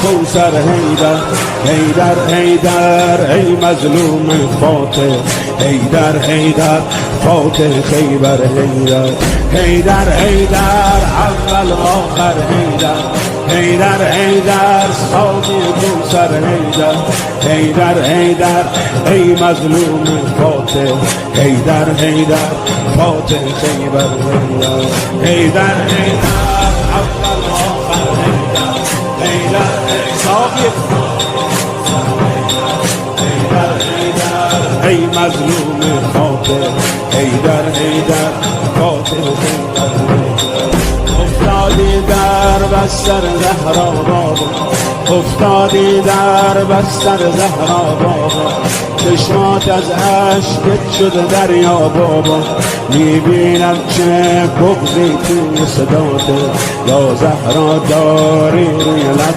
کوثر حیدر حیدر حیدر ای مظلوم فاتح حیدر حیدر فاتح خیبر حیدر حیدر حیدر اول آخر حیدر حیدر حیدر ساقی کوثر حیدر حیدر حیدر ای مظلوم فاتح حیدر حیدر فاتح خیبر حیدر حیدر حیدر اول آخر حیدر حیدر ساقی حیدر حیدر ای مظلوم فاتح حیدر حیدر فاتح خیبر افتادی در بستر زهرا بابا افتادی در بستر زهرا بابا چشمات از عشقت شده دریا بابا میبینم که بغضی توی صداته یا زهرا داری روی لب